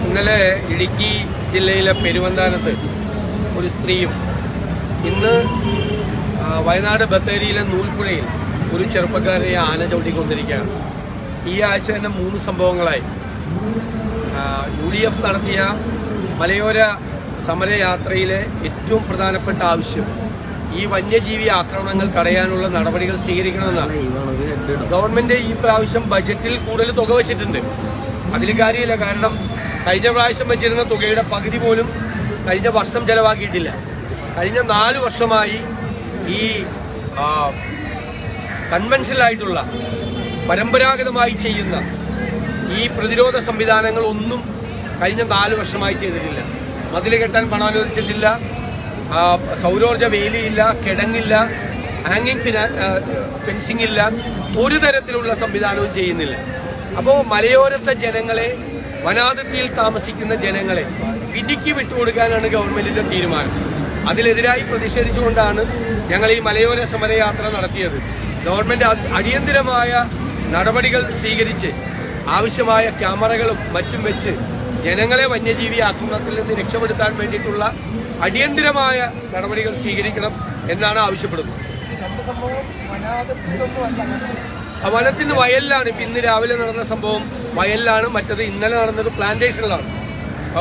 ഇന്നലെ ഇടുക്കി ജില്ലയിലെ പെരുവന്താനത്ത് ഒരു സ്ത്രീയും ഇന്ന് വയനാട് ബത്തേരിയിലെ നൂൽപ്പുഴയിൽ ഒരു ചെറുപ്പക്കാരനെ ആന ചവിട്ടിക്കൊണ്ടിരിക്കുകയാണ്. ഈ ആഴ്ച തന്നെ 3 സംഭവങ്ങളായി. UDF നടത്തിയ മലയോര സമരയാത്രയിലെ ഏറ്റവും പ്രധാനപ്പെട്ട ആവശ്യം ഈ വന്യജീവി ആക്രമണങ്ങൾ തടയാനുള്ള നടപടികൾ സ്വീകരിക്കണമെന്നാണ്. ഗവൺമെന്റ് ഈ പ്രാവശ്യം ബജറ്റിൽ കൂടുതൽ തുക വെച്ചിട്ടുണ്ട്. അതിൽ കാര്യമില്ല. കാരണം കഴിഞ്ഞ പ്രാവശ്യം വെച്ചിരുന്ന തുകയുടെ പകുതി പോലും കഴിഞ്ഞ വർഷം ചെലവാക്കിയിട്ടില്ല. കഴിഞ്ഞ 4 വർഷമായി ഈ കൺവെൻഷനലായിട്ടുള്ള പരമ്പരാഗതമായി ചെയ്യുന്ന ഈ പ്രതിരോധ സംവിധാനങ്ങളൊന്നും കഴിഞ്ഞ 4 വർഷമായി ചെയ്തിട്ടില്ല. മതിൽ കെട്ടാൻ പണം അനുവദിച്ചിട്ടില്ല, സൗരോർജ വേലിയില്ല, കിടങ്ങില്ല, ഹാങ്ങിങ് ഫെൻസിംഗ് ഇല്ല, ഒരു തരത്തിലുള്ള സംവിധാനവും ചെയ്യുന്നില്ല. അപ്പോൾ മലയോരത്തെ ജനങ്ങളെ, വനാതിർത്തിയിൽ താമസിക്കുന്ന ജനങ്ങളെ വിധിക്ക് വിട്ടുകൊടുക്കാനാണ് ഗവൺമെന്റിന്റെ തീരുമാനം. അതിലെതിരായി പ്രതിഷേധിച്ചുകൊണ്ടാണ് ഞങ്ങൾ ഈ മലയോര സമരയാത്ര നടത്തിയത്. ഗവൺമെന്റ് അടിയന്തരമായ നടപടികൾ സ്വീകരിച്ച് ആവശ്യമായ ക്യാമറകളും മറ്റും വെച്ച് ജനങ്ങളെ വന്യജീവി ആക്രമണത്തിൽ നിന്ന് രക്ഷപ്പെടുത്താൻ വേണ്ടിയിട്ടുള്ള അടിയന്തരമായ നടപടികൾ സ്വീകരിക്കണം എന്നാണ് ആവശ്യപ്പെടുന്നത്. വനത്തിന് വയലിലാണ്. ഇപ്പം ഇന്ന് രാവിലെ നടന്ന സംഭവം വയലിലാണ്, മറ്റത് ഇന്നലെ നടന്നത് പ്ലാന്റേഷനിലാണ്,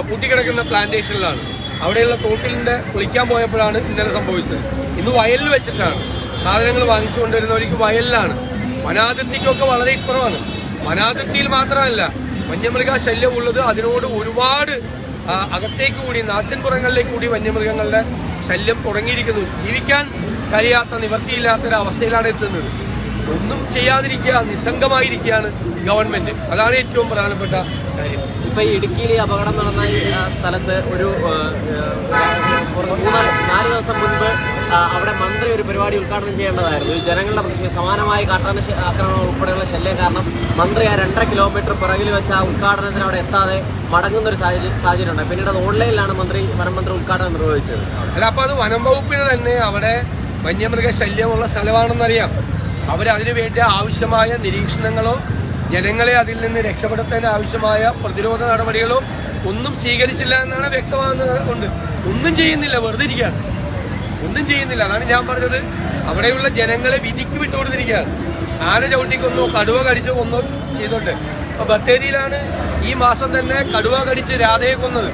പൂട്ടിക്കിടക്കുന്ന പ്ലാന്റേഷനിലാണ്. അവിടെയുള്ള തോട്ടിലിന്റെ കുളിക്കാൻ പോയപ്പോഴാണ് ഇന്നലെ സംഭവിച്ചത്. ഇന്ന് വയലിൽ വെച്ചിട്ടാണ്. സാധനങ്ങൾ വാങ്ങിച്ചുകൊണ്ടിരുന്നവർക്ക് വയലിലാണ്. വനാതിർത്തിക്കൊക്കെ വളരെ ഇപ്പുറമാണ്. വനാതിർത്തിയിൽ മാത്രമല്ല, വന്യമൃഗ ശല്യമുള്ളത് അതിനോട് ഒരുപാട് അകത്തേക്ക് കൂടി, നാട്ടിൻപുറങ്ങളിലേക്ക് കൂടി വന്യമൃഗങ്ങളുടെ ശല്യം തുടങ്ങിയിരിക്കുന്നു. ജീവിക്കാൻ കഴിയാത്ത, നിവൃത്തിയില്ലാത്തൊരവസ്ഥയിലാണ് എത്തുന്നത്. ഒന്നും ചെയ്യാതിരിക്കുക, നിസ്സംഗമായിരിക്കുകയാണ് ഗവൺമെന്റ്. അതാണ് ഏറ്റവും പ്രധാനപ്പെട്ട കാര്യം. ഇപ്പൊ ഈ ഇടുക്കിയിലെ അപകടം നടന്ന സ്ഥലത്ത് ഒരു 4 ദിവസം മുൻപ് അവിടെ മന്ത്രി ഒരു പരിപാടി ഉദ്ഘാടനം ചെയ്യേണ്ടതായിരുന്നു. ജനങ്ങളുടെ പ്രശ്നം സമാനമായ കാട്ടാന ആക്രമണം ഉൾപ്പെടെയുള്ള ശല്യം കാരണം മന്ത്രി 2.5 കിലോമീറ്റർ പിറകിൽ വെച്ച ആ ഉദ്ഘാടനത്തിന് അവിടെ എത്താതെ മടങ്ങുന്ന ഒരു സാഹചര്യം ഉണ്ട്. പിന്നീട് അത് ഓൺലൈനിലാണ് വനം മന്ത്രി ഉദ്ഘാടനം നിർവഹിച്ചത്. അല്ല, അപ്പൊ അത് വനം വകുപ്പിന് തന്നെ അവിടെ വന്യമൃഗ ശല്യമുള്ള സ്ഥലമാണെന്നറിയാം. അവരതിനു വേണ്ടി ആവശ്യമായ നിരീക്ഷണങ്ങളോ ജനങ്ങളെ അതിൽ നിന്ന് രക്ഷപ്പെടുത്താൻ ആവശ്യമായ പ്രതിരോധ നടപടികളോ ഒന്നും സ്വീകരിച്ചില്ല എന്നാണ് വ്യക്തമാകുന്നത്. ഒന്നും ചെയ്യുന്നില്ല, വെറുതെ ഇരിക്കുകയാണ്. ഒന്നും ചെയ്യുന്നില്ല. അതാണ് ഞാൻ പറഞ്ഞത്. അവിടെയുള്ള ജനങ്ങളെ വിധിക്ക് വിട്ടുകൊടുത്തിരിക്കുകയാണ്. ആന ചവിട്ടിക്കൊന്നോ കടുവ കടിച്ചോ കൊന്നോ ചെയ്തോണ്ട്. അപ്പൊ ബത്തേരിയിലാണ് ഈ മാസം തന്നെ കടുവ കടിച്ച് രാധയെ കൊന്നത്.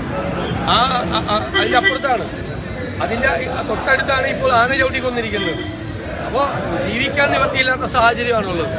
അതിന്റെ അപ്പുറത്താണ്, അതിന്റെ തൊട്ടടുത്താണ് ഇപ്പോൾ ആന ചവിട്ടിക്കൊന്നിരിക്കുന്നത്. അപ്പോൾ ജീവിക്കാൻ നിവൃത്തിയില്ലാത്ത സാഹചര്യമാണുള്ളത്.